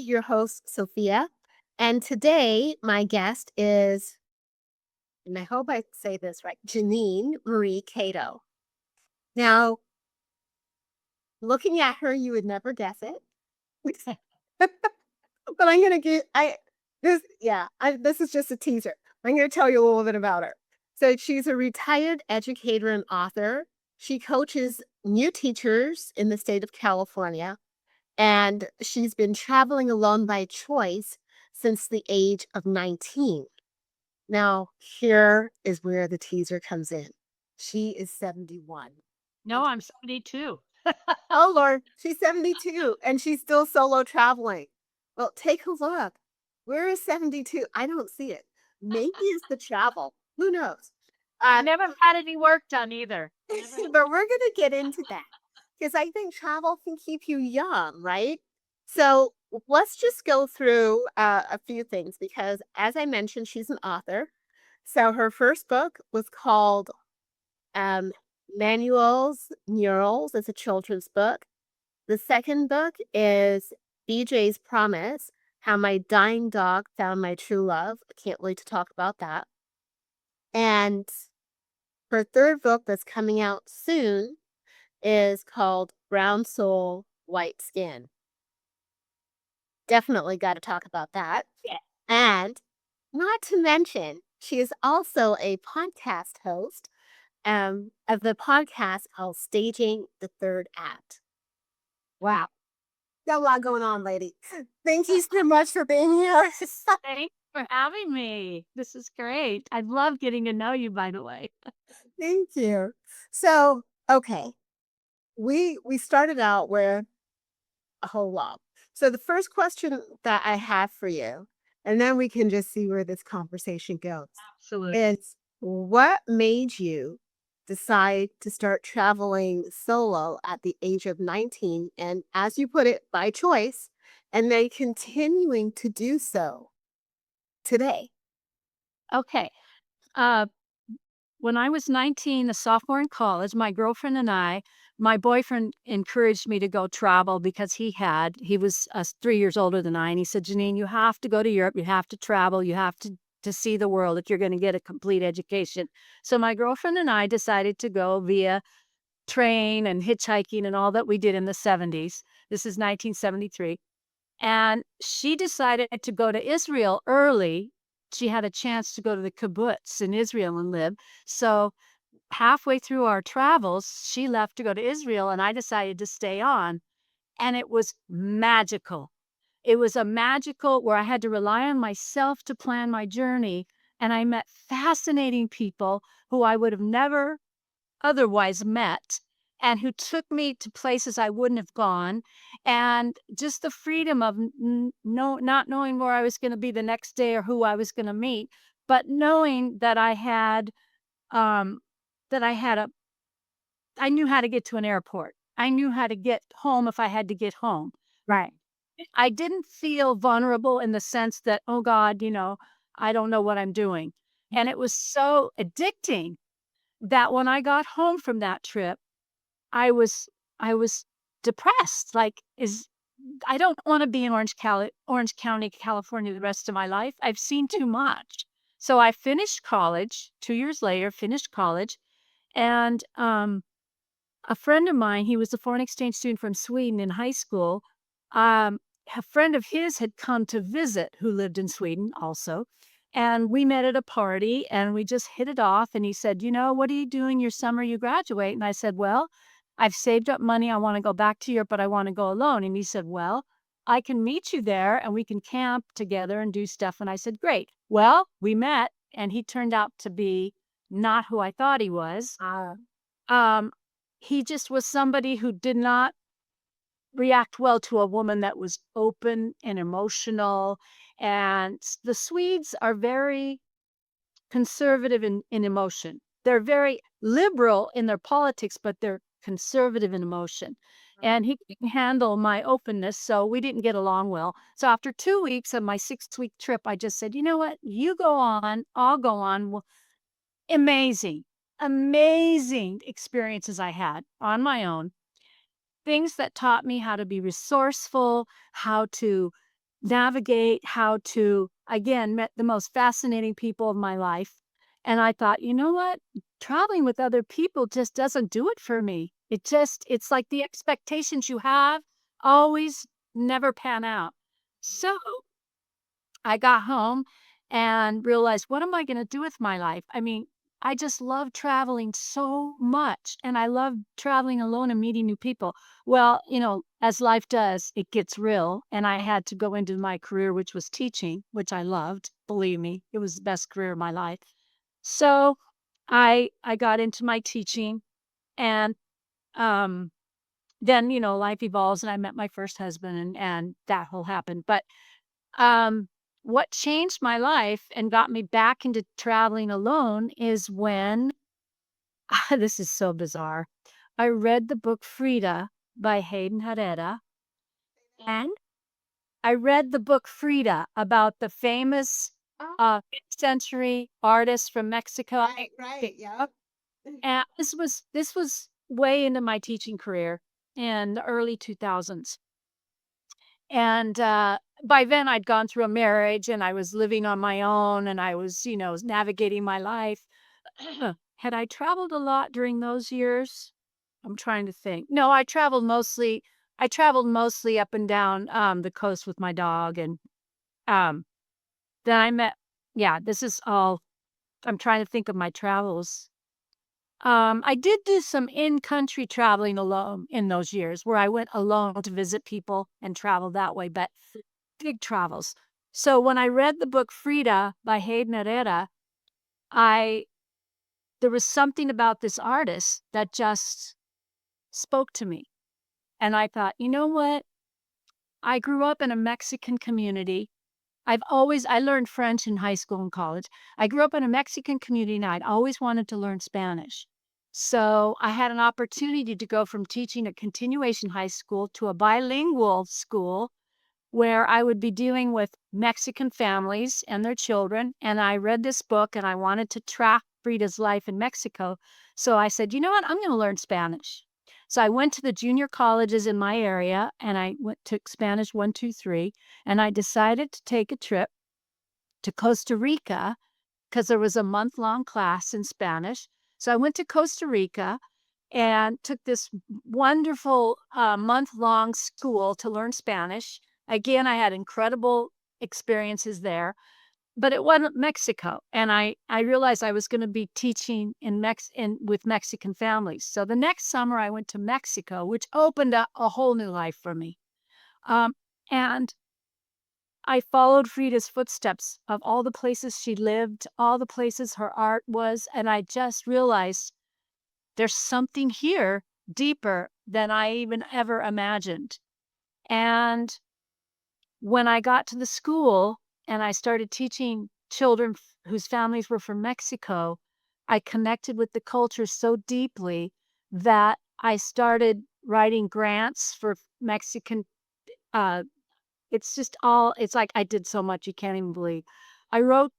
your host, Sophia. And today, my guest is, and I hope I say this right, Jeaninne Marie Kato. Now, looking at her, you would never guess it. but I'm going to get, this is just a teaser. I'm going to tell you a little bit about her. So, she's a retired educator and author. She coaches new teachers in the state of California, and she's been traveling alone by choice since the age of 19. Now, here is where the teaser comes in. She is 71. No, I'm 72. Oh, Lord, she's 72 and she's still solo traveling. Well, take a look. Where is 72? I don't see it. Maybe it's the travel. Who knows? I Uh, never had any work done either. Never. but we're going to get into that because I think travel can keep you young, right? So let's just go through a few things because, as I mentioned, she's an author. So her first book was called um, Manuel's Murals. It's a children's book. The second book is BJ's Promise: How My Dying Dog Found My True Love. I can't wait to talk about that. And her third book that's coming out soon is called Brown Soul, White Skin. Definitely got to talk about that. Yeah. And not to mention, she is also a podcast host of the podcast called Staging the Third Act. Wow. Got a lot going on, lady. Thank you so much for being here. Thanks for having me. This is great. I love getting to know you, by the way. Thank you. So, okay, we started out with a whole lot. So the first question that I have for you, and then we can just see where this conversation goes, Absolutely. is what made you decide to start traveling solo at the age of 19? And as you put it, by choice, and then continuing to do so today. Okay. Uh, when I was 19, a sophomore in college, my girlfriend and my boyfriend encouraged me to go travel because he was 3 years older than I. And he said, Janine, you have to go to Europe. You have to travel. You have to see the world if you're going to get a complete education. So my girlfriend and I decided to go via train and hitchhiking and all that we did in the 70s. This is 1973. And she decided to go to Israel early. She had a chance to go to the kibbutz in Israel and live. So halfway through our travels, she left to go to Israel, and I decided to stay on. And it was magical. It was a magical where I had to rely on myself to plan my journey. And I met fascinating people who I would have never otherwise met and who took me to places I wouldn't have gone, and just the freedom of not knowing where I was gonna be the next day or who I was gonna meet, but knowing that um, I had a I knew how to get to an airport. I knew how to get home if I had to get home. Right. I didn't feel vulnerable in the sense that, "Oh god, I don't know what I'm doing." And it was so addicting that when I got home from that trip, I was I was depressed, like, is I don't wanna be in Orange County, California the rest of my life. I've seen too much. So I finished college, 2 years later, finished college, and, a friend of mine, he was a foreign exchange student from Sweden in high school, a friend of his had come to visit who lived in Sweden also, and we met at a party, and we just hit it off, and he said, "What are you doing your summer you graduate?" And I said, "Well, I've saved up money, I wanna go back to Europe, but I wanna go alone." And he said, "Well, I can meet you there, and we can camp together and do stuff." And I said, "Great." Well, we met, and he turned out to be not who I thought he was. Um, he just was somebody who did not react well to a woman that was open and emotional, and the Swedes are very conservative in emotion. They're very liberal in their politics, but they're conservative in emotion, and he couldn't handle my openness, so we didn't get along well. So after 2 weeks of my 6-week trip, I just said, "You know what? You go on, I'll go on." Well, amazing, amazing experiences I had on my own. Things that taught me how to be resourceful, how to navigate, how to, again, met the most fascinating people of my life. And I thought, you know what? Traveling with other people just doesn't do it for me. It's like the expectations you have always never pan out. So I got home and realized, what am I going to do with my life? I mean, I just love traveling so much and I love traveling alone and meeting new people. Well, as life does, it gets real. And I had to go into my career, which was teaching, which I loved. Believe me, it was the best career of my life. So I got into my teaching and um then, life evolves and I met my first husband and that whole happened. But um, what changed my life and got me back into traveling alone is when this is so bizarre. I read the book Frida by Hayden Herrera, and I read the book Frida about the famous Oh, 5th century artist from Mexico. right, right. Yep. And this was way into my teaching career in the early 2000s. And, by then I'd gone through a marriage and I was living on my own and I was, navigating my life. Had I traveled a lot during those years? I'm trying to think. No, I traveled mostly up and down, the coast with my dog and, um, then I met yeah, this is all I'm trying to think of my travels. I did do some in-country traveling alone in those years where I went alone to visit people and travel that way, but big travels. So when I read the book Frida by Hayden Herrera, I there was something about this artist that just spoke to me. And I thought, you know what? I grew up in a Mexican community. I learned French in high school and college. I grew up in a Mexican community and I'd always wanted to learn Spanish. So I had an opportunity to go from teaching a continuation high school to a bilingual school where I would be dealing with Mexican families and their children. And I read this book and I wanted to track Frida's life in Mexico. So I said, you know what? I'm going to learn Spanish. So I went to the junior colleges in my area and I took Spanish 1, 2, 3, and I decided to take a trip to Costa Rica because there was a month-long class in Spanish. So I went to Costa Rica and took this wonderful month-long school to learn Spanish. Again, I had incredible experiences there, but it wasn't Mexico. And I realized I was going to be teaching with Mexican families. So the next summer I went to Mexico, which opened up a whole new life for me. Um, and I followed Frida's footsteps of all the places she lived, all the places her art was, and I just realized there's something here deeper than I even ever imagined. And when I got to the school and I started teaching children whose families were from Mexico, I connected with the culture so deeply that I started writing grants for Mexican uh, it's like I did so much you can't even believe. I wrote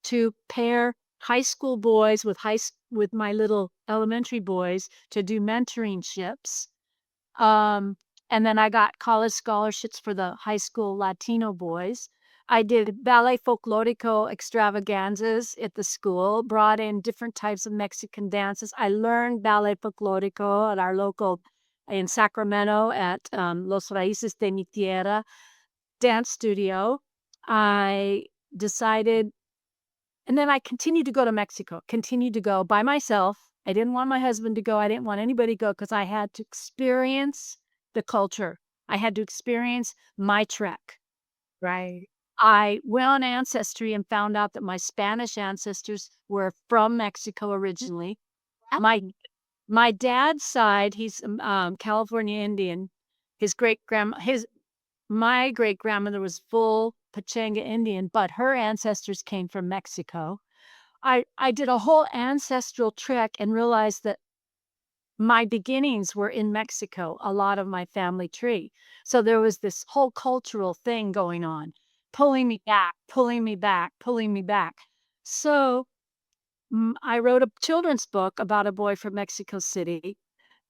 to pair high school boys with my little elementary boys to do mentoringships. Um, and then I got college scholarships for the high school Latino boys. I did ballet folklorico extravaganzas at the school, brought in different types of Mexican dances. I learned ballet folklorico at our local in Sacramento at Los Raíces de mi Tierra dance studio. I decided and then I continued to go to Mexico, continued to go by myself. I didn't want my husband to go. I didn't want anybody to go because I had to experience the culture. I had to experience my trek. Right. I went on Ancestry and found out that my Spanish ancestors were from Mexico originally. My my dad's side, he's California Indian. His great grandma, his My great-grandmother was full Pachanga Indian, but her ancestors came from Mexico. I did a whole ancestral trek and realized that my beginnings were in Mexico, a lot of my family tree. So there was this whole cultural thing going on, pulling me back, pulling me back, pulling me back. So, I wrote a children's book about a boy from Mexico City,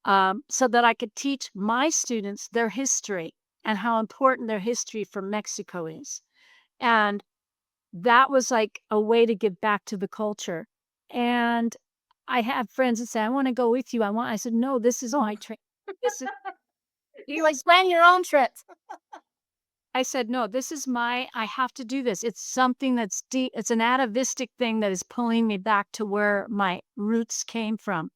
so that I could teach my students their history. and how important their history for Mexico is. And that was like a way to give back to the culture. And I have friends that say, "I wanna go with you. I said, "No, this is my trip. This is." You like plan your own trips. I said, "No, this is my I have to do this. It's something that's deep. It's an atavistic thing that is pulling me back to where my roots came from."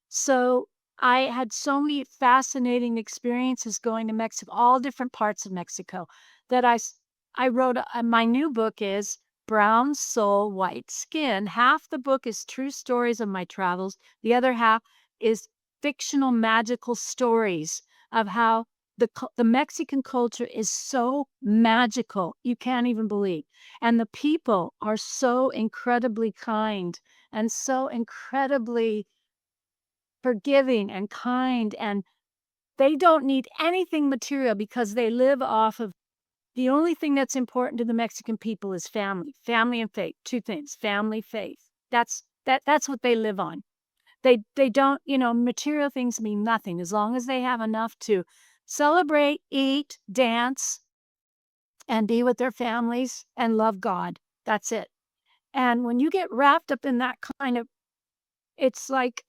So, I had so many fascinating experiences going to Mexico, all different parts of Mexico, that I wrote my new book is Brown Soul, White Skin. Half the book is true stories of my travels. The other half is fictional magical stories of how the Mexican culture is so magical, you can't even believe. And the people are so incredibly kind and so incredibly forgiving and kind, and they don't need anything material because they live off of the only thing that's important to the Mexican people is family, family and faith, 2 things, family, faith. That's what they live on. They don't, material things mean nothing as long as they have enough to celebrate, eat, dance, and be with their families and love God. That's it. And when you get wrapped up in that kind of it's like,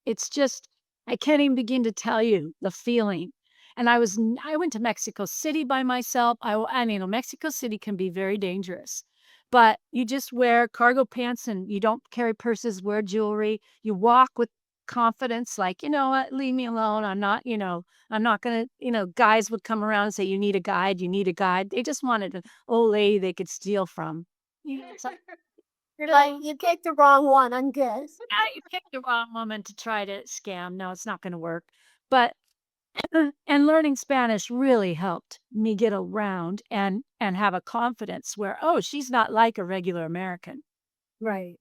it's just I can't even begin to tell you the feeling. And I went to Mexico City by myself. Mexico City can be very dangerous, but you just wear cargo pants and you don't carry purses, wear jewelry. You walk with confidence, like, "You know what? Leave me alone. I'm not gonna," guys would come around and say, "You need a guide, you need a guide." They just wanted an old lady they could steal from. It's like, You're like, you picked the wrong one. I'm good. yeah, you picked the wrong woman to try to scam. No, it's not gonna work. But and learning Spanish really helped me get around and have a confidence where, "Oh, she's not like a regular American." Right.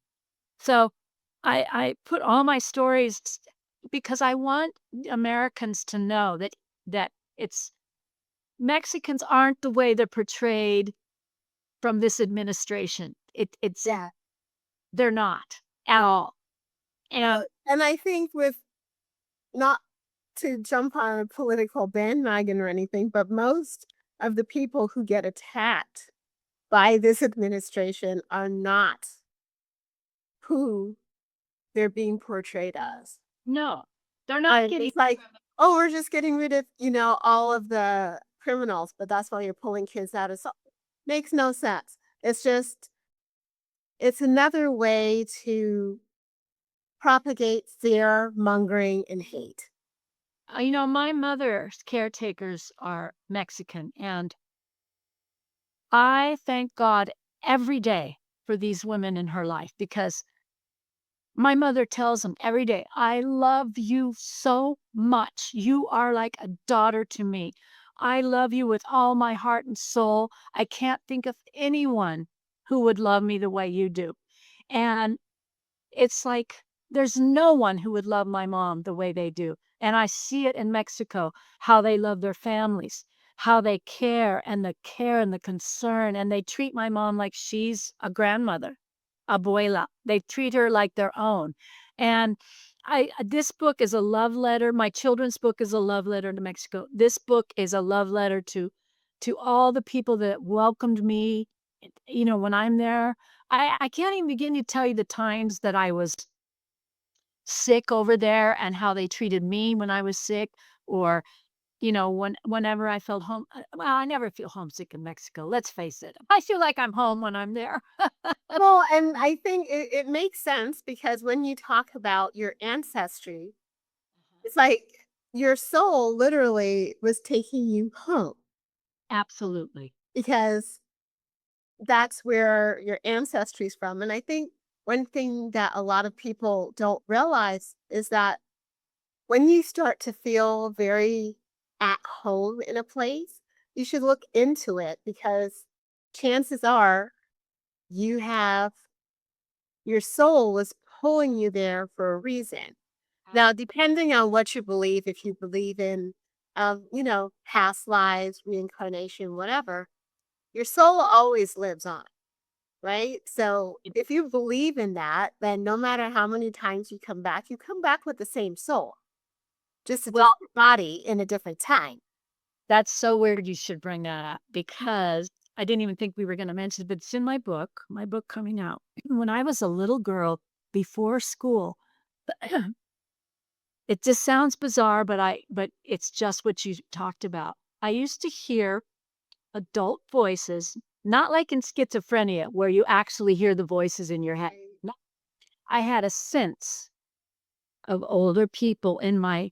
So, I put all my stories because I want Americans to know that it's Mexicans aren't the way they're portrayed from this administration. It's Yeah. they're not at all. And And I think with not to jump on a political bandwagon or anything, but most of the people who get attacked by this administration are not who they're being portrayed as. no, they're not getting It's like, oh, we're just getting rid of, all of the criminals, but that's why you're pulling kids out of makes no sense. It's another way to propagate fear, mongering, and hate. My mother's caretakers are Mexican, and I thank God every day for these women in her life because my mother tells them every day, "I love you so much. You are like a daughter to me. I love you with all my heart and soul. I can't think of anyone who would love me the way you do." And it's like, there's no one who would love my mom the way they do, and I see it in Mexico, how they love their families, how they care and the concern, and they treat my mom like she's a grandmother, abuela. They treat her like their own, and this book is a love letter. My children's book is a love letter to Mexico. This book is a love letter to all the people that welcomed me, when I'm there. I can't even begin to tell you the times that I was sick over there and how they treated me when I was sick, or, whenever I felt well, I never feel homesick in Mexico, let's face it. I feel like I'm home when I'm there. Well, and I think it makes sense because when you talk about your ancestry, it's like your soul literally was taking you home Absolutely. because that's where your ancestry is from. And I think one thing that a lot of people don't realize is that when you start to feel very at home in a place, you should look into it because chances are you have your soul was pulling you there for a reason. Now, depending on what you believe, if you believe in, past lives, reincarnation, whatever, your soul always lives on, right? So if you believe in that, then no matter how many times you come back with the same soul, just a Well, different body in a different time. That's so weird you should bring that up because I didn't even think we were gonna mention it, but it's in my book coming out. When I was a little girl before school, it just sounds bizarre, but it's just what you talked about. I used to hear adult voices, not like in schizophrenia where you actually hear the voices in your head. Right. No, I had a sense of older people in my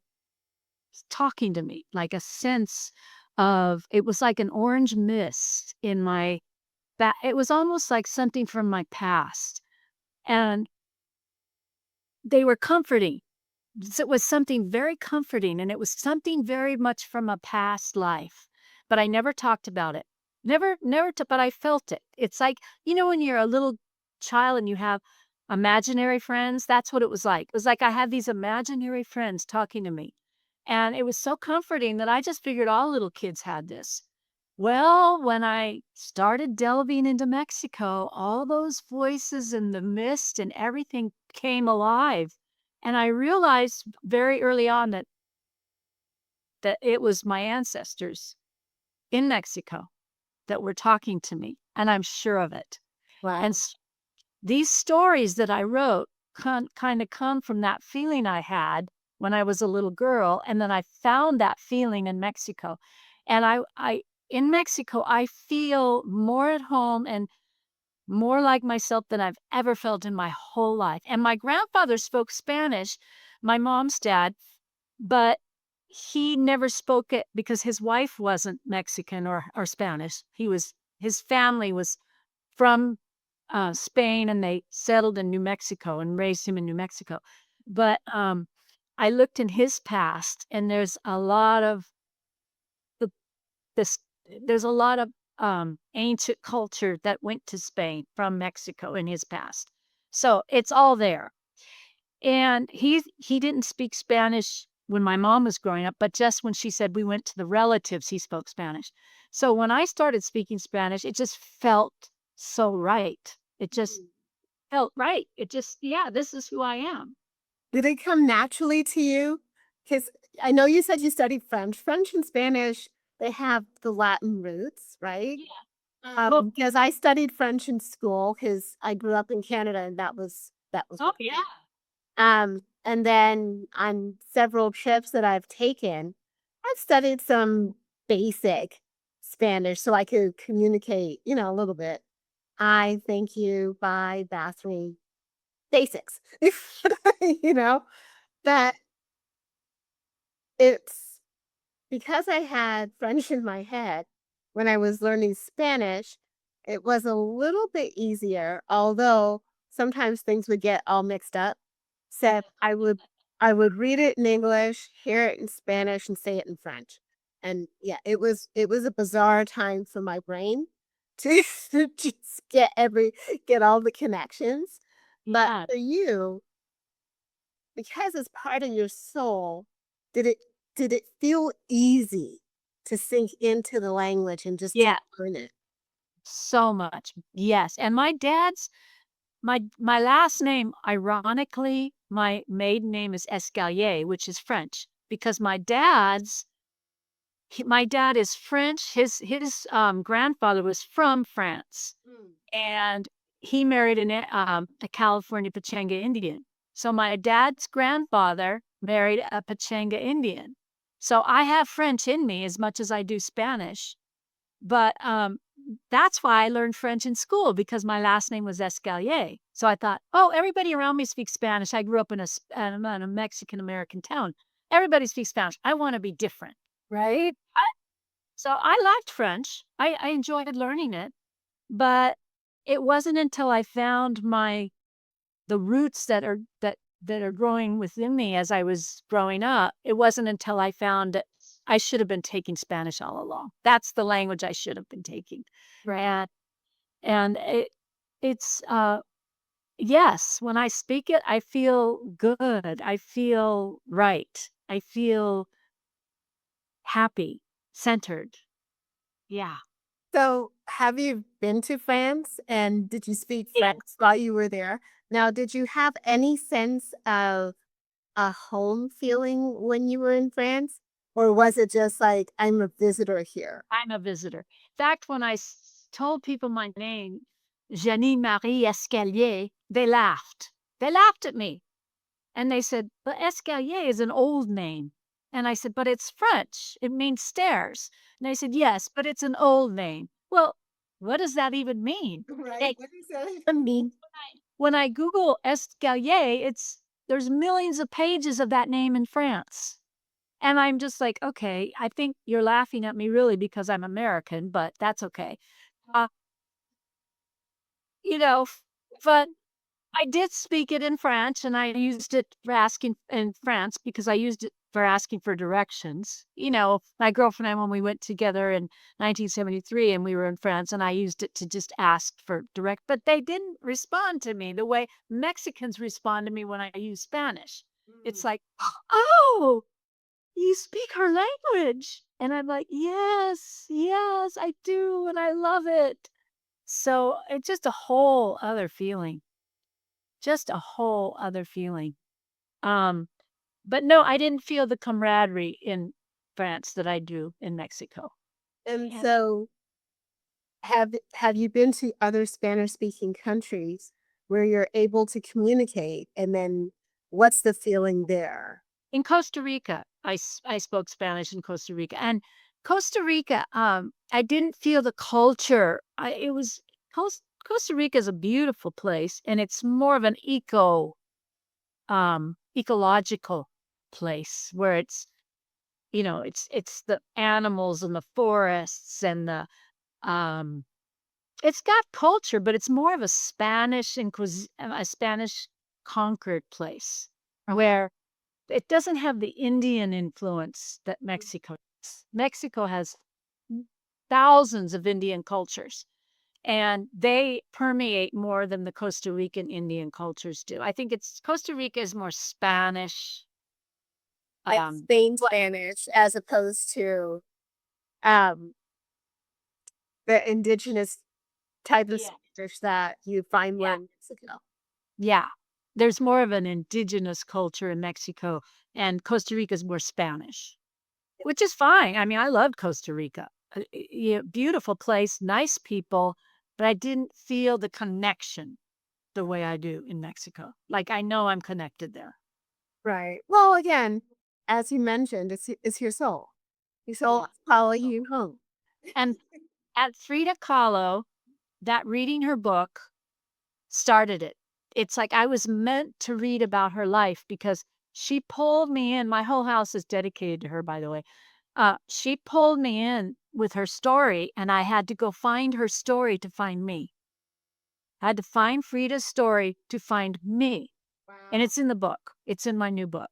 talking to me, like a sense of it was like an orange mist in my that it was almost like something from my past, and they were comforting. So it was something very comforting, and it was something very much from a past life, but I never talked about it. Never t but I felt it. It's like, when you're a little child and you have imaginary friends, that's what it was like. It was like I had these imaginary friends talking to me, and it was so comforting that I just figured all little kids had this. Well, when I started delving into Mexico, all those voices and the mist and everything came alive. And I realized very early on that it was my ancestors in Mexico that were talking to me, and I'm sure of it. And Wow. these stories that I wrote kind of come from that feeling I had when I was a little girl, and then I found that feeling in Mexico. And I in Mexico, I feel more at home and more like myself than I've ever felt in my whole life. And my grandfather spoke Spanish, my mom's dad, but he never spoke it because his wife wasn't Mexican or Spanish. His family was from Spain and they settled in New Mexico and raised him in New Mexico. But I looked in his past and the this there's a lot of ancient culture that went to Spain from Mexico in his past. So it's all there. And he didn't speak Spanish when my mom was growing up, but just when she said we went to the relatives, he spoke Spanish. So when I started speaking Spanish, it just felt so right. It just Mm. felt right. It just, yeah, this is who I am. Did it come naturally to you? Because I know you said you studied French. French and Spanish, they have the Latin roots, right? Yeah. Well, Because I studied French in school because I grew up in Canada and that was oh what yeah. we and then on several trips that I've taken, I've studied some basic Spanish so I could communicate, a little bit. I thank you, bye, bathroom, basics. you know, that it's because I had French in my head when I was learning Spanish, it was a little bit easier, although sometimes things would get all mixed up. So I would read it in English, hear it in Spanish, and say it in French. And yeah, it was a bizarre time for my brain to to just get all the connections. But Yeah. for you, because it's part of your soul, did it did it feel easy to sink into the language and just to Yeah. learn it? So much. Yes. And my last name, ironically, my maiden name is Escallier, which is French, because my dad is French. His grandfather was from France, Mm. and he married a California Pachanga Indian. So my dad's grandfather married a Pachanga Indian. So I have French in me as much as I do Spanish. But, that's why I learned French in school because my last name was Escalier. So I thought, "Oh, everybody around me speaks Spanish." I grew up in a Mexican American town. Everybody speaks Spanish. I wanna be different, right? So I liked French. I enjoyed learning it, but it wasn't until I found the roots that are growing within me as I was growing up, it wasn't until I found that I should have been taking Spanish all along. That's the language I should have been taking. Right. And it's yes, when I speak it, I feel good. I feel right. I feel happy, centered. Yeah. So, have you been to France, and did you speak Yeah. French while you were there? Now, did you have any sense of a home feeling when you were in France? Or was it just like, I'm a visitor here? I'm a visitor. In fact, when I told people my name, Jeanine Marie Escallier, they laughed. They laughed at me. And they said, "But Escalier is an old name." And I said, "But it's French. It means stairs." And they said, "Yes, but it's an old name." Well, what does that even mean? Right. Like, What does that even mean? when I Google Escalier, there's millions of pages of that name in France. And I'm just like, "Okay, I think you're laughing at me really because I'm American, but that's okay." Uh, you know, but I did speak it in French, and I used it for asking in France because I used it for asking for directions. My girlfriend and I, when we went together in 1973 and we were in France, and I used it to just ask for but they didn't respond to me the way Mexicans respond to me when I use Spanish. It's Mm. like, "Oh, you speak her language." And I'm like, "Yes, yes, I do, and I love it." So it's just a whole other feeling. Just a whole other feeling. Um, but no, I didn't feel the camaraderie in France that I do in Mexico. And Yeah. so have you been to other Spanish speaking countries where you're able to communicate, and then what's the feeling there? In Costa Rica, I spoke Spanish in Costa Rica, and Costa Rica, I didn't feel the culture. It was Costa Rica is a beautiful place, and it's more of an ecological place where it's the animals and the forests and um it's got culture, but it's more of a a Spanish conquered place where it doesn't have the Indian influence that Mexico does. Mexico has thousands of Indian cultures, and they permeate more than the Costa Rican Indian cultures do. I think it's Costa Rica is more Spanish. Like Spain Spanish as opposed to um the indigenous type of Yeah. Spanish that you find more Yeah. in Mexico. Yeah. There's more of an indigenous culture in Mexico, and Costa Rica is more Spanish. Which is fine. I mean, I loved Costa Rica. Beautiful place, nice people, but I didn't feel the connection the way I do in Mexico. Like, I know I'm connected there. Right. Well, again, as you mentioned, it's your soul. Your soul Yeah. is calling you home. And at Frida Kahlo, that reading her book started it. It's like I was meant to read about her life because she pulled me in. My whole house is dedicated to her, by the way. She pulled me in with her story, and I had to go find her story to find me. I had to find Frida's story to find me. And Wow. it's in the book. It's in my new book,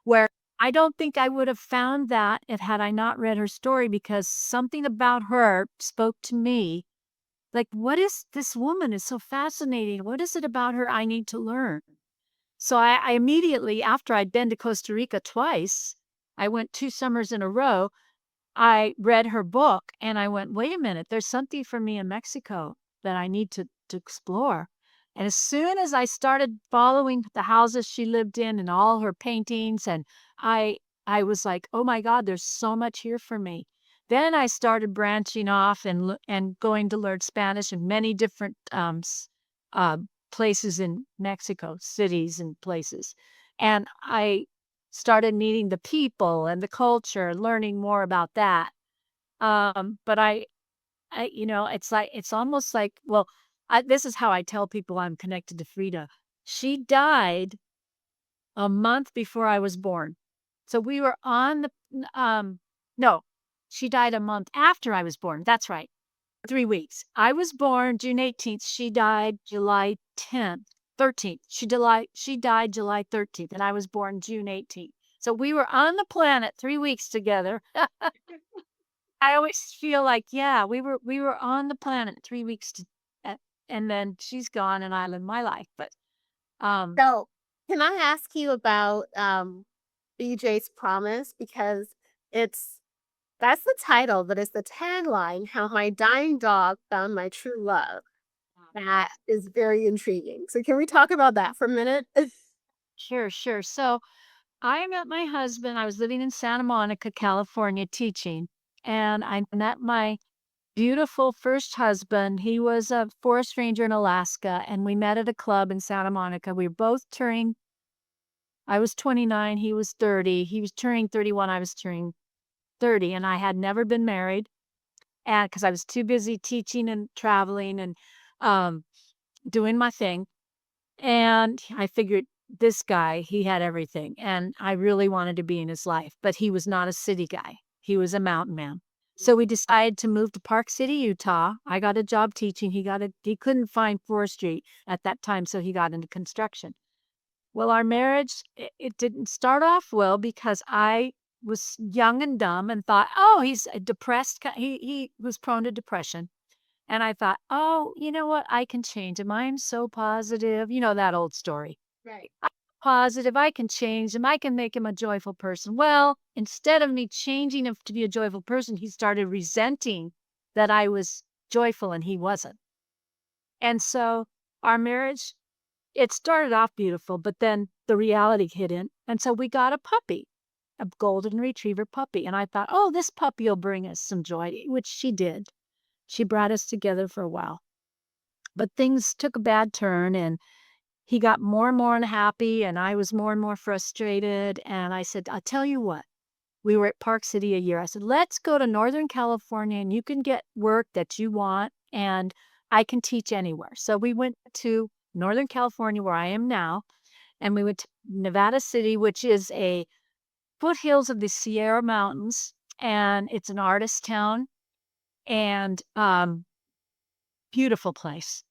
where I don't think I would have found that if had I not read her story because something about her spoke to me. Like, what is this woman is so fascinating. What is it about her I need to learn? So I immediately, after I'd been to Costa Rica twice, I went 2 summers in a row. I read her book and I went, "Wait a minute, there's something for me in Mexico that I need to explore." And as soon as I started following the houses she lived in and all her paintings, and I I was like, "Oh my God, there's so much here for me." Then I started branching off and going to learn Spanish in many different uh, places in Mexico, cities and places. And I started meeting the people and the culture, learning more about that. But it's almost like, well, this is how I tell people I'm connected to Frida. She died a month before I was born. So we were on no, she died a month after I was born. That's right. 3 weeks. I was born June 18th. She died July 10th, 13th. She died July 13th, and I was born June 18th. So we were on the planet 3 weeks together. I always feel like, yeah, we were on the planet 3 weeks a- and then she's gone and I live my life. But um So, can I ask you about BJ's Promise? Because it's that's the title, but it's the tagline, How My Dying Dog Found My True Love. That is very intriguing. So can we talk about that for a minute? sure, sure. So I met my husband. I was living in Santa Monica, California, teaching, and I met my beautiful first husband. He was a forest ranger in Alaska, and we met at a club in Santa Monica. We were both turning I was 29, he was 30. He was turning 31, I was turning 30, and I had never been married, and because I was too busy teaching and traveling and, um, doing my thing, and I figured this guy, he had everything, and I really wanted to be in his life, but he was not a city guy. He was a mountain man. So we decided to move to Park City, Utah. I got a job teaching. He couldn't find forestry at that time, so he got into construction. Well, our marriage, it didn't start off well because I was young and dumb and thought, "Oh, he's a depressed ki" he was prone to depression, and I thought, "Oh, you know what? I can change him. I am so positive." You know that old story. Right. "I'm positive, I can change him. I can make him a joyful person." Well, instead of me changing him to be a joyful person, he started resenting that I was joyful and he wasn't. And so our marriage, it started off beautiful, but then the reality hit in, and so we got a puppy, a golden retriever puppy, and I thought, "Oh, this puppy will bring us some joy," which she did. She brought us together for a while, but things took a bad turn, and he got more and more unhappy, and I was more and more frustrated, and I said, "I'll tell you what." We were at Park City a year. I said, "Let's go to Northern California, and you can get work that you want, and I can teach anywhere." So we went to Northern California, where I am now, and we went to Nevada City, which is a foothills of the Sierra Mountains, and it's an artist town and, beautiful place.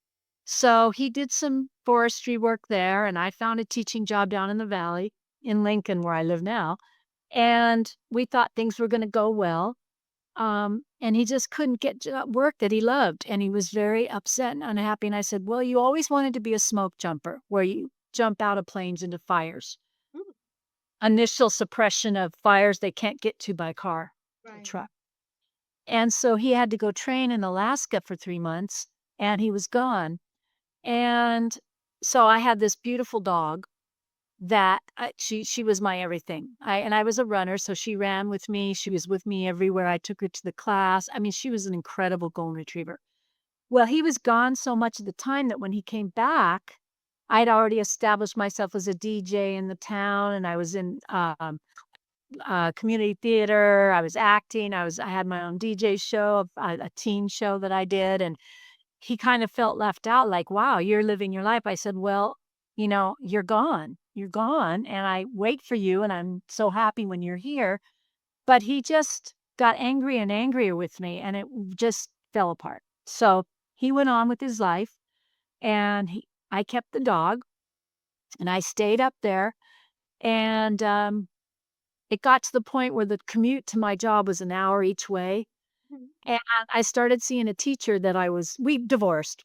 So he did some forestry work there, and I found a teaching job down in the valley in Lincoln, where I live now, and we thought things were gonna go well, and he just couldn't get work that he loved, and he was very upset and unhappy, and I said, "Well, you always wanted to be a smoke jumper, where you jump out of planes into fires." Mm, Initial suppression of fires they can't get to by car or right. truck. And so he had to go train in Alaska for 3 months, and he was gone. And so I had this beautiful dog that she was my everything. I was a runner, so she ran with me. She was with me everywhere. I took her to the class. I mean, she was an incredible golden retriever. Well, he was gone so much of the time that when he came back, I'd already established myself as a DJ in the town, and I was in community theater. I was acting. I had my own DJ show, a teen show that I did, and he kind of felt left out. Like, "Wow, you're living your life." I said, "Well, you're gone. You're gone, and I wait for you, and I'm so happy when you're here." But he just got angry and angrier with me, and it just fell apart. So he went on with his life, and I kept the dog, and I stayed up there, and it got to the point where the commute to my job was an hour each way, Mhm. and I started seeing a teacher that we divorced,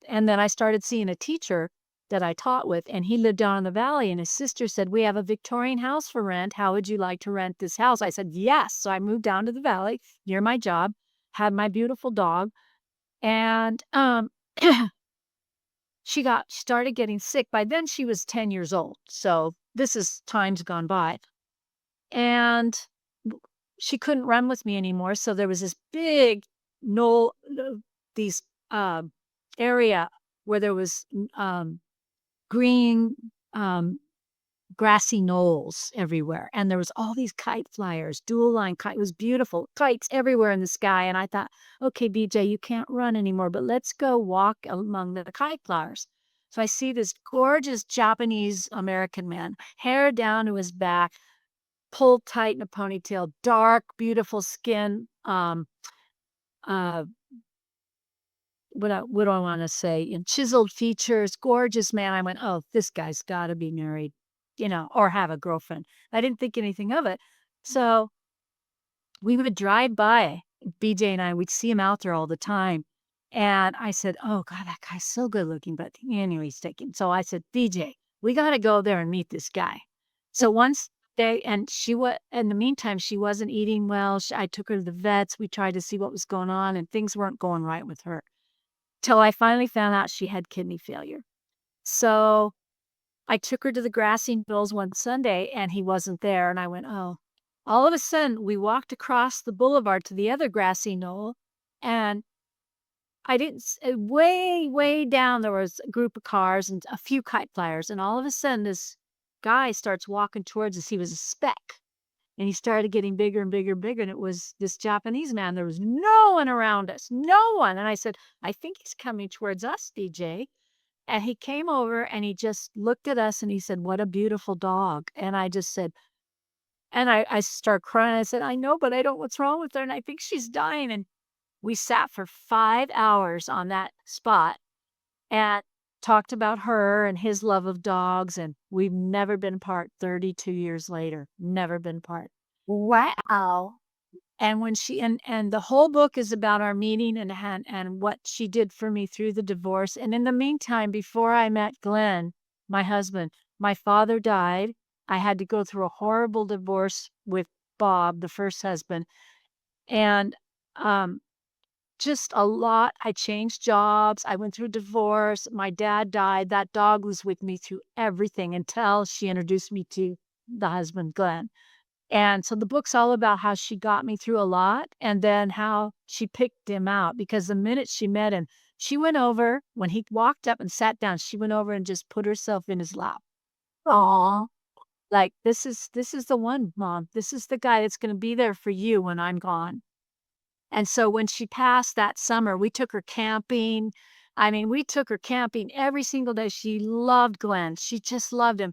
and then I started seeing a teacher that I taught with, and he lived down in the valley, and his sister said, "We have a Victorian house for rent. How would you like to rent this house?" I said, "Yes." So I moved down to the valley near my job, had my beautiful dog, and, she started getting sick. By then, she was 10 years old, so this is times gone by. And w she couldn't run with me anymore, so there was this big knoll these, area where there was, green, grassy knolls everywhere, and there was all these kite flyers, dual line kite it was beautiful, kites everywhere in the sky, and I thought, "Okay, BJ, you can't run anymore, but let's go walk among the kite flowers." So I see this gorgeous Japanese American man, hair down to his back, pulled tight in a ponytail, dark, beautiful skin, uh, what do I wanna say? And chiseled features, gorgeous man. I went, "Oh, this guy's gotta be married, or have a girlfriend." I didn't think anything of it. So, we would drive by, BJ and I, we'd see him out there all the time, and I said, "Oh god, that guy's so good looking," but anyway, he's taken. So I said, "BJ, we gotta go there and meet this guy." So once they and she was in the meantime, she wasn't eating well. I took her to the vets. We tried to see what was going on, and things weren't going right with her till I finally found out she had kidney failure. So I took her to the grassy knolls one Sunday, and he wasn't there, and I went, "Oh." All of a sudden, we walked across the boulevard to the other grassy knoll, and I didn't s way, way down, there was a group of cars and a few kite flyers, and all of a sudden, this guy starts walking towards us. He was a speck, and he started getting bigger and bigger and bigger, and it was this Japanese man. There was no one around us, no one, and I said, "I think he's coming towards us, DJ." And he came over, and he just looked at us, and he said, "What a beautiful dog." And I just said and I start crying. I said, "I know, but I don't what's wrong with her, and I think she's dying." And we sat for 5 hours on that spot and talked about her and his love of dogs, and we've never been apart 32 years later, never been apart. Wow. And when she and the whole book is about our meeting and what she did for me through the divorce. And in the meantime, before I met Glenn, my husband, my father died. I had to go through a horrible divorce with Bob, the first husband, and, um, just a lot. I changed jobs, I went through a divorce, my dad died, that dog was with me through everything until she introduced me to the husband, Glenn. And so the book's all about how she got me through a lot and then how she picked him out because the minute she met him, she went over when he walked up and sat down, she went over and just put herself in his lap. Aw. Like, this is the one, mom. This is the guy that's gonna be there for you when I'm gone." And so when she passed that summer, we took her camping. I mean, we took her camping every single day. She loved Glenn. She just loved him.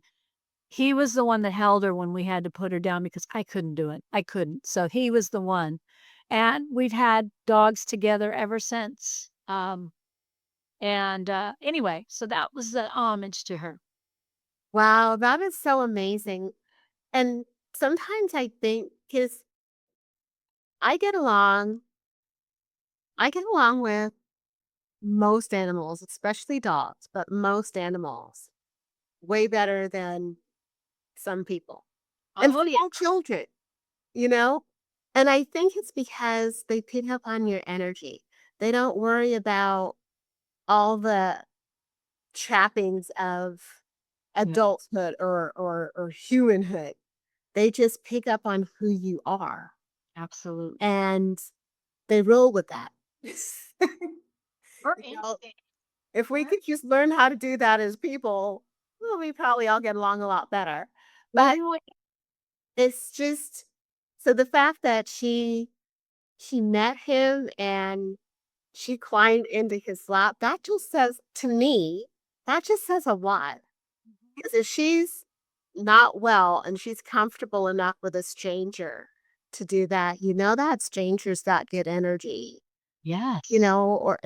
He was the one that held her when we had to put her down because I couldn't do it. I couldn't. So he was the one. And we've had dogs together ever since. Anyway, so that was the homage to her. Wow, that is so amazing. And sometimes I think because I get along I get along with most animals, especially dogs, but most animals way better than some people. And Oh, yeah. small children, you know? And I think it's because they pick up on your energy. They don't worry about all the trappings of Yeah, adulthood or humanhood. They just pick up on who you are absolutely. and they roll with that. Her You know, instinct. if we Her could just learn how to do that as people, well, we probably all get along a lot better. well, But it's just so the fact that she met him and she climbed into his lap, that just says to me, that just says a lot. Because if she's not well and she's comfortable enough with a stranger to do that, you know that stranger's got good energy, yes. or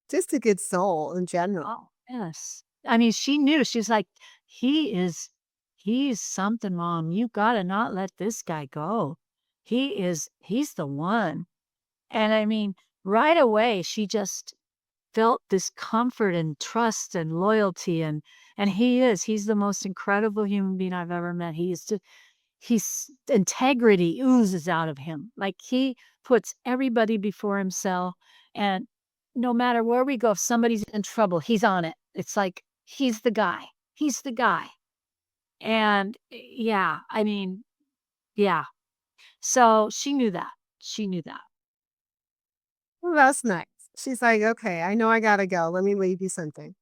just a good soul in Oh, general. yes. I mean, she knew. She's like, he's something, mom. You gotta not let this guy go. He's the one." And I mean, right away, she just felt this comfort and trust and loyalty, and he's the most incredible human being I've ever met. He's integrity oozes out of him. Like, he puts everybody before himself, and no matter where we go, if somebody's in trouble, he's on it. It's like, he's the guy. He's the guy. And, yeah, I mean, yeah. So, she knew that. She knew that. Well, that's nice. She's like, okay, I know I gotta go. Let me leave you something.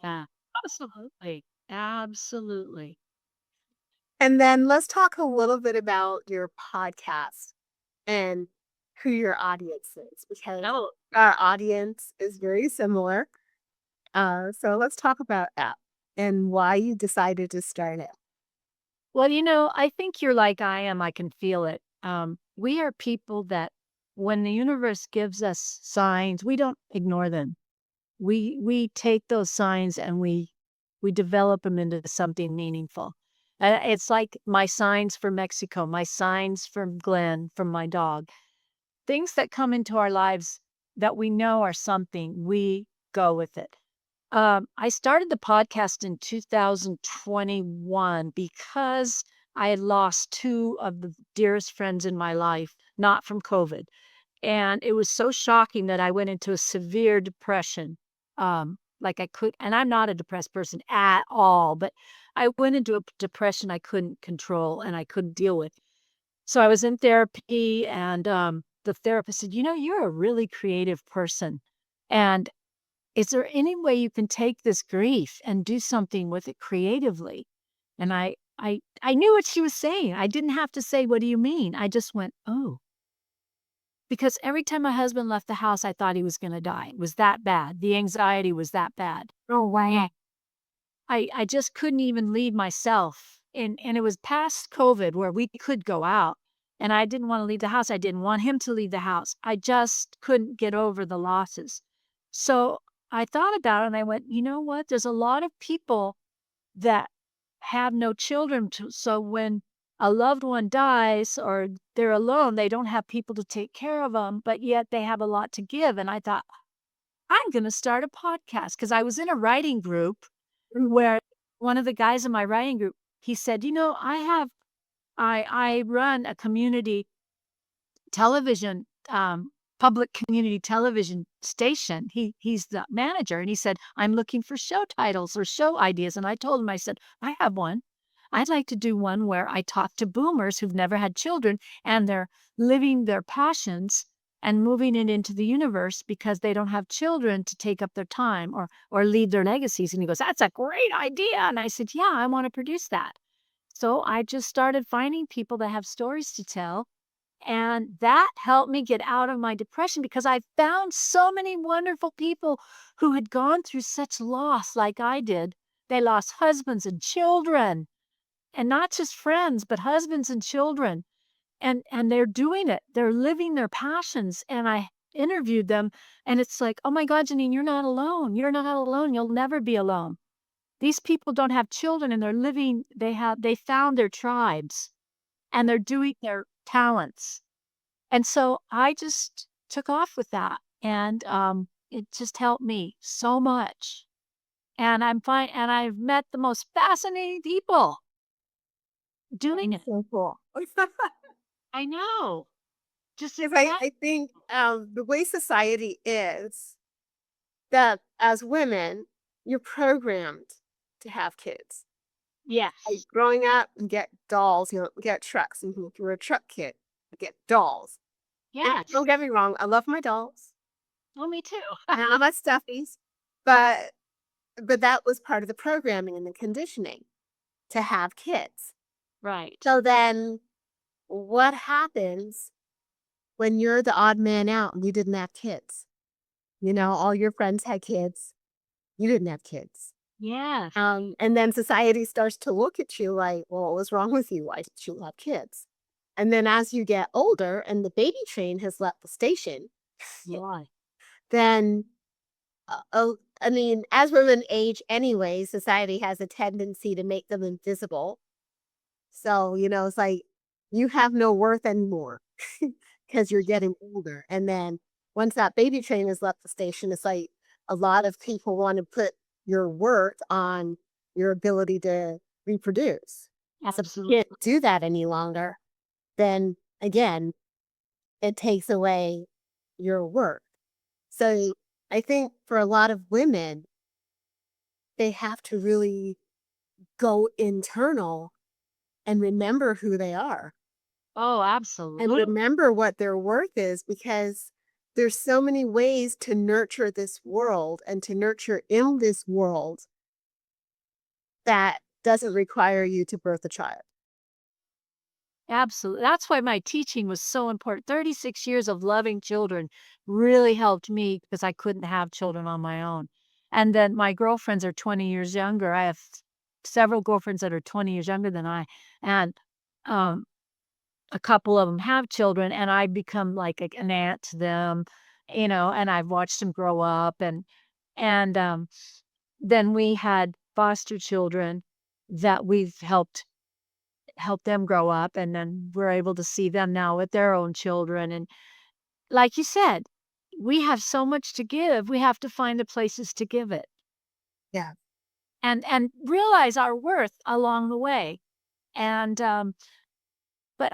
Yeah. Absolutely. Absolutely. And then let's talk a little bit about your podcast and who your audience is because No. our audience is very similar. So let's talk about that and why you decided to start it. Well, I think you're like I am. I can feel it. We are people that when the universe gives us signs, we don't ignore them. We take those signs and we develop them into something meaningful. It's like my signs for Mexico, my signs from Glenn, from my dog. Things that come into our lives that we know are something, we go with it. I started the podcast in 2021 because I had lost two of the dearest friends in my life, not from COVID. And it was so shocking that I went into a severe depression, like I could and I'm not a depressed person at all, but I went into a depression I couldn't control and I couldn't deal with. So I was in therapy and, the therapist said, You're a really creative person. And is there any way you can take this grief and do something with it creatively?" And I knew what she was saying. I didn't have to say, "What do you mean?" I just went, "Oh." Because every time my husband left the house, I thought he was gonna die. It was that bad. The anxiety was that bad. Oh, wow. I just couldn't even leave myself, and it was past COVID where we could go out, and I didn't wanna leave the house. I didn't want him to leave the house. I just couldn't get over the losses. So, I thought about it and I went, "You know what? There's a lot of people that have no children to so when a loved one dies or they're alone, they don't have people to take care of them, but yet they have a lot to give." And I thought, "I'm gonna start a podcast because I was in a writing group Mhm. where one of the guys in my writing group, he said, I run a community television, public community television station." He's the manager, and he said, "I'm looking for show titles or show ideas." And I told him, I said, "I have one. I'd like to do one where I talk to boomers who've never had children, and they're living their passions and moving it into the universe because they don't have children to take up their time or leave their legacies." And he goes, "That's a great idea." And I said, "Yeah, I wanna produce that." So I just started finding people that have stories to tell, and that helped me get out of my depression because I found so many wonderful people who had gone through such loss like I did. They lost husbands and children, and not just friends, but husbands and children. And they're doing it. They're living their passions. And I interviewed them, and it's like, "Oh my God, Jeaninne, you're not alone. You're not alone. You'll never be alone." These people don't have children and they're living, they found their tribes and they're doing their talents. And so I just took off with that, and, it just helped me so much. And I'm fine and I've met the most fascinating people doing That's it. so cool. I know. Just Because incredible. I think the way society is, that as women, you're programmed to have kids. Like Yes. growing up, and get dolls, get trucks. And if you're a truck kid, you get dolls. And don't Yes. get me wrong, I love my dolls. Oh, me too. I love my stuffies. But that was part of the programming and the conditioning to have kids. Right. So then what happens when you're the odd man out and you didn't have kids? All your friends had kids. You didn't have kids. Yes. And then society starts to look at you like, well, what was wrong with you? Why did you have kids? And then as you get older and the baby train has left the station, Right. then, I mean, as women age anyway, society has a tendency to make them invisible. So, it's like you have no worth anymore because you're getting older. And then once that baby train has left the station, it's like a lot of people want to put your worth on your ability to reproduce. So if you Absolutely. can't do that any longer, then again, it takes away your worth. So I think for a lot of women, they have to really go internal and remember who they are Oh, and absolutely. remember what their worth is, because there's so many ways to nurture this world and to nurture in this world that doesn't require you to birth a child. Absolutely. That's why my teaching was so important. 36 years of loving children really helped me because I couldn't have children on my own. And then my girlfriends are 20 years younger. I have several girlfriends that are 20 years younger than I. And um, a couple of them have children, and I become like an aunt to them, and I've watched them grow up. And then we had foster children that we've help them grow up, and then we're able to see them now with their own children, and like you said, we have so much to give, we have to find the places to give it, Yeah. and realize our worth along the way, and, but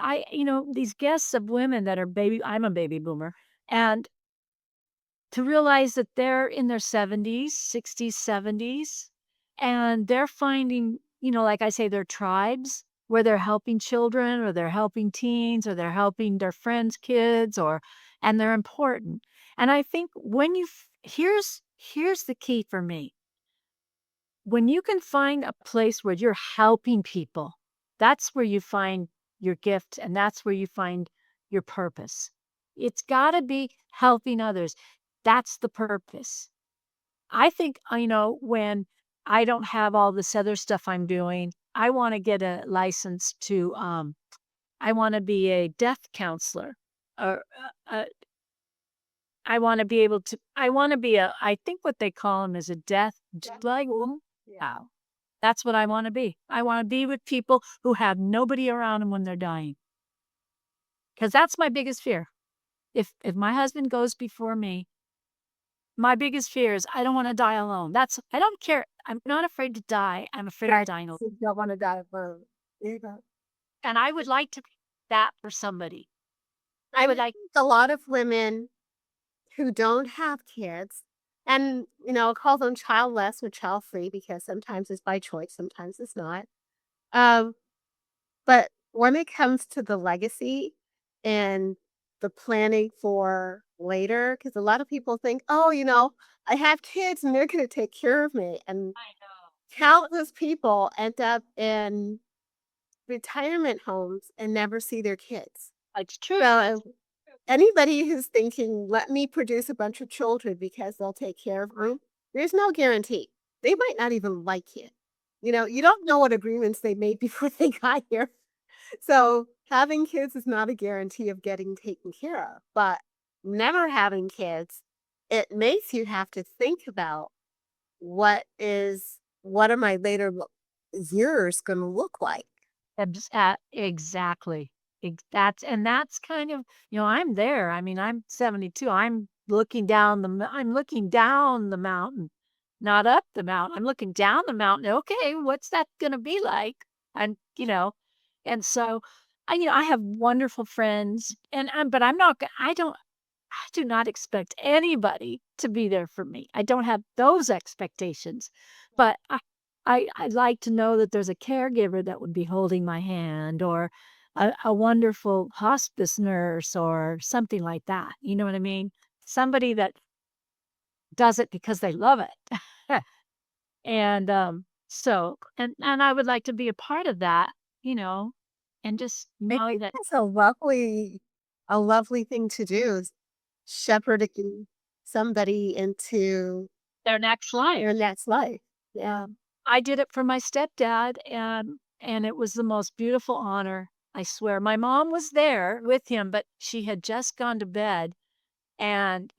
these guests of women that are baby I'm a baby boomer, and to realize that they're in their 70s, 60s, 70s, and they're finding, like I say, their tribes where they're helping children or they're helping teens or they're helping their friends' kids and they're important. And I think when here's the key for me. When you can find a place where you're helping people, that's where you find your gift and that's where you find your purpose. It's got to be helping others. That's the purpose. I think, when I don't have all this other stuff I'm doing, I want to get a license to, I want to be a deaf counselor. Or I want to be able to, I want to be I think what they call them is a deaf, like, Yeah. wow. That's what I wanna be. I wanna be with people who have nobody around them when they're dying, because that's my biggest fear. If my husband goes before me, my biggest fear is I don't wanna die alone. I don't care. I'm not afraid to die. I'm afraid of Right. dying alone, You don't want to die alone. There you go. and I would like to be that for somebody. I And would I like think a lot of women who don't have kids and, call them childless or child free because sometimes it's by choice, sometimes it's not. Um, but when it comes to the legacy and the planning for later, because a lot of people think, oh, I have kids and they're going to take care of me. And I know. countless people end up in retirement homes and never see their kids. It's true. So anybody who's thinking, "Let me produce a bunch of children because they'll take care of me," there's no guarantee. They might not even like you. You don't know what agreements they made before they got here. So, having kids is not a guarantee of getting taken care of, but never having kids, it makes you have to think about what are my later years gonna look like? Exactly. That's kind of, I'm there. I mean, I'm 72. I'm looking down the mountain, not up the mountain. I'm looking down the mountain. Okay, what's that gonna be like? And, and so I have wonderful friends but I do not expect anybody to be there for me. I don't have those expectations, but I'd like to know that there's a caregiver that would be holding my hand or a wonderful hospice nurse or something like that. You know what I mean? Somebody that does it because they love it. And and I would like to be a part of that, you know, and just I know think that that's a lovely thing to do is shepherding somebody into their next their life. next life. Yeah. I did it for my stepdad, and it was the most beautiful honor, I swear. My mom was there with him, but she had just gone to bed, and,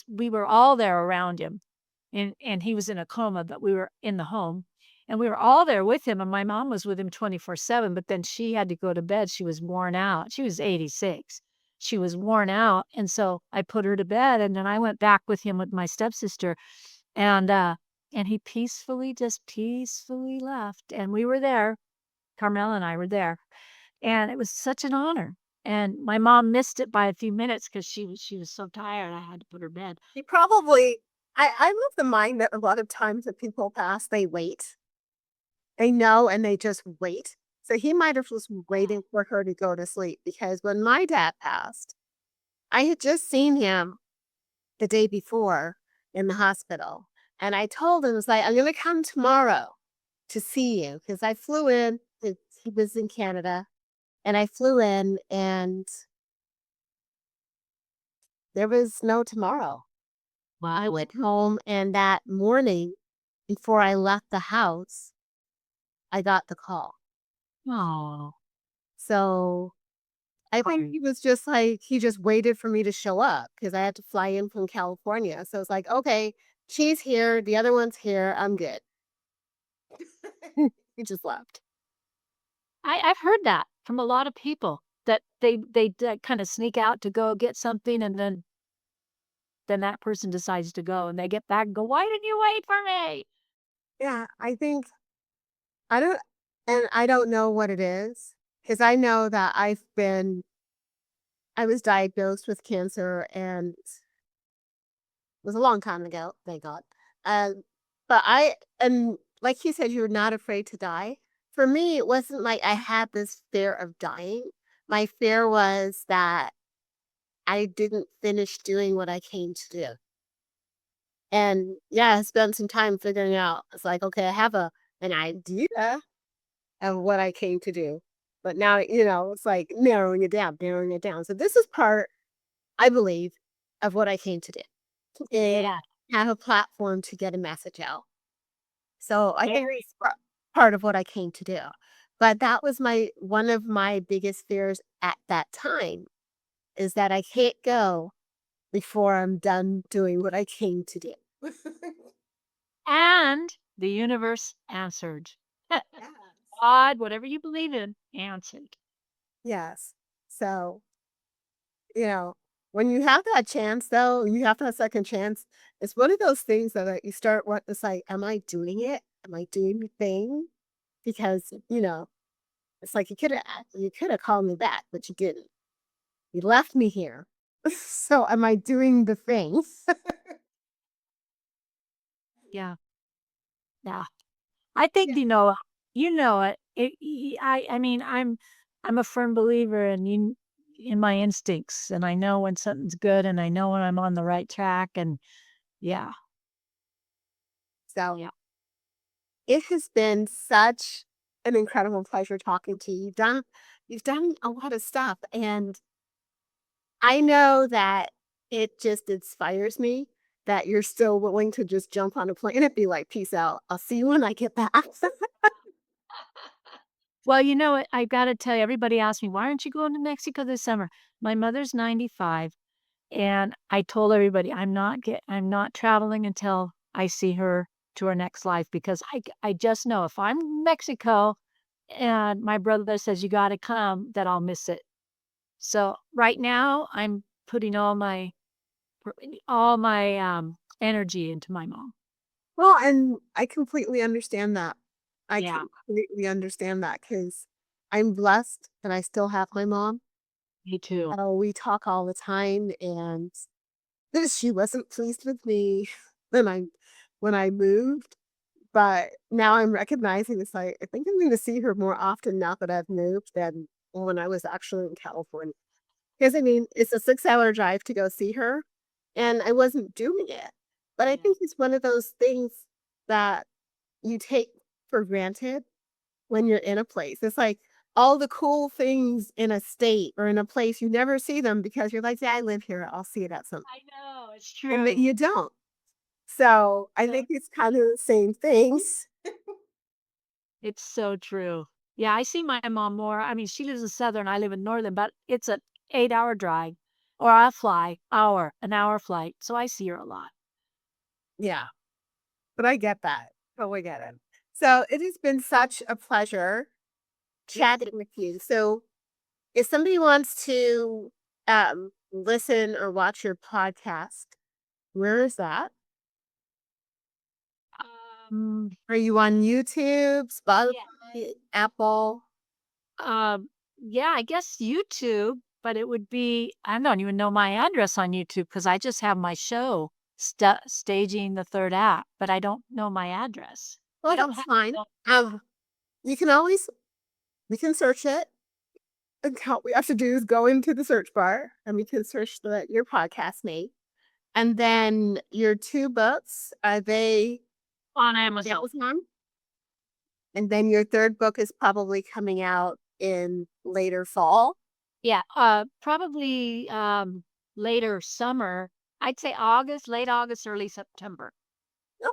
we were all there around him, and he was in a coma, but we were in the home, and we were all there with him, and my mom was with him 24/7, but then she had to go to bed, she was worn out. She was 86. She was worn out, and so I put her to bed, and then I went back with him with my stepsister, and, uh, and he just peacefully left, and we were there. Carmel and I were there, and it was such an honor, and my mom missed it by a few minutes because she was so tired, I had to put her to bed. He probably I love the mind that a lot of times that people pass, they wait. They know and they just wait. So he might have just waiting for her to go to sleep because when my dad passed, I had just seen him the day before in the hospital. And I told him, I was like, I'm going to come tomorrow to see you because I flew in. He was in Canada and I flew in and there was no tomorrow. Well, I went home and that morning before I left the house, I got the call. Oh, So I think he was just like, he just waited for me to show up because I had to fly in from California. So it's like, okay, she's here. The other one's here. I'm good. He just left. I've heard that from a lot of people that they kinda sneak out to go get something, and then that person decides to go, and they get back and go, "Why didn't you wait for me?" Yeah, I think I don't and I don't know what it is because I know that I was diagnosed with cancer and was a long time ago, thank God. Um, but I am like you said, you're not afraid to die. For me, it wasn't like I had this fear of dying. My fear was that I didn't finish doing what I came to do. And yeah, I spent some time figuring out. It's like, okay, I have an idea of what I came to do. But now, it's like narrowing it down, narrowing it down. So this is part, I believe, of what I came to do. And Yeah. have a platform to get a message out. So I think Very it's part of what I came to do. But that was my one of my biggest fears at that time is that I can't go before I'm done doing what I came to do. and the universe answered. Yes. God, whatever you believe in, answered. Yes. So, you know, when you have that chance though, you have that second chance, it's one of those things that you start what it's like, am I doing it? Am I doing the thing? Because, it's like you could have called me back, but you didn't. You left me here. So am I doing the thing? Yeah. Yeah. I think, Yeah. you know it. I mean, I'm a firm believer in my instincts, and I know when something's good, and I know when I'm on the right track, and yeah, So yeah. it has been such an incredible pleasure talking to you. You've done a lot of stuff and I know that it just inspires me that you're still willing to just jump on a plane and be like, "Peace out. I'll see you when I get back." Well, you know what? I've gotta tell you, everybody asks me, "Why aren't you going to Mexico this summer?" My mother's 95, and I told everybody, I'm not traveling until I see her to her next life because I just know if I'm in Mexico and my brother says, "You gotta come," that I'll miss it. So, right now, I'm putting all my, energy into my mom. Well, and I completely understand that. I Yeah, completely understand that because I'm blessed and I still have my mom. me too. We talk all the time, and she wasn't pleased with me when I moved, but now I'm recognizing it's like I think I'm going to see her more often now that I've moved than when I was actually in California. Because I mean, it's a 6-hour drive to go see her, and I wasn't doing it. But I Yeah. think it's one of those things that you take for granted when you're in a place. It's like all the cool things in a state or in a place, you never see them because you're like, "Yeah, I live here. I'll see it at some." I know, it's And that true. you don't. So I So think it's kind of the same things. it's so true. Yeah, I see my mom more. I mean, she lives in Southern, I live in Northern, but it's a 8-hour drive, or I fly, an hour flight, so I see her a lot. Yeah, but I get that. Totally get it. So it has been such a pleasure chatting with you. So if somebody wants to listen or watch your podcast, where is that? Um, Are you on YouTube, yeah. Spotify, Apple? Yeah, I guess YouTube, but it would be I don't even know my address on YouTube because I just have my show staging the 3rd act, but I don't know my address. I Well, don't that's have fine. no You can always we can search it. And all we have to do is go into the search bar and we can search your podcast name. And then your 2 books, are they on on Amazon. Amazon? And then your 3rd book is probably coming out in later fall? Yeah, probably, later summer. I'd say August, late August, early September.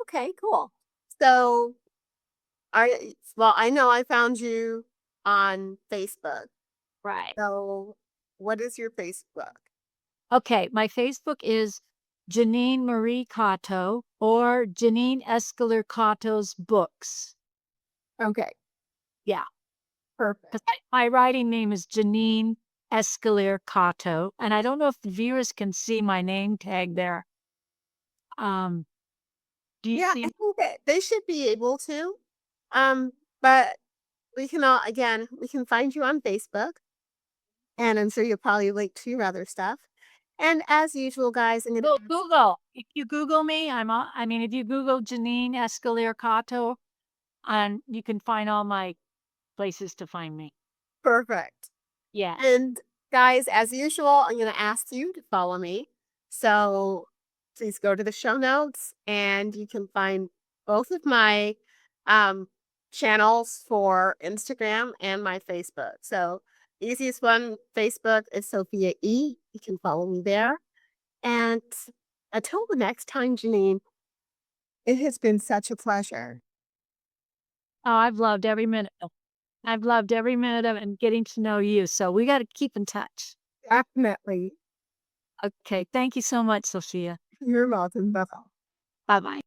Okay, cool. So, I know I found you on Facebook. Right. So, what is your Facebook? Okay, my Facebook is Jeaninne Marie Kato or Jeaninne Escallier Kato's books. Okay, Yeah. perfect. 'Cause my writing name is Jeaninne Escallier Kato, and I don't know if the viewers can see my name tag there. Um, do you Yeah, I see think that they should be able to. But we can find you on Facebook, and I'm sure you'll probably link to your other stuff. And as usual, guys, I'm gonna Go Google. If you Google me, I mean, if you Google Jeaninne Escallier Kato, and you can find all my places to find me. perfect. Yes. And guys, as usual, I'm gonna ask you to follow me. So please go to the show notes and you can find both of my um channels for Instagram and my Facebook. So easiest one, Facebook is Sophia E. You can follow me there. And until the next time, Jeaninne, it has been such a pleasure. Oh, I've loved every minute of I've loved every minute of it and getting to know you, so we gotta keep in touch. Definitely. Okay, thank you so much, Sophia. You're welcome. Bye. Bye-bye.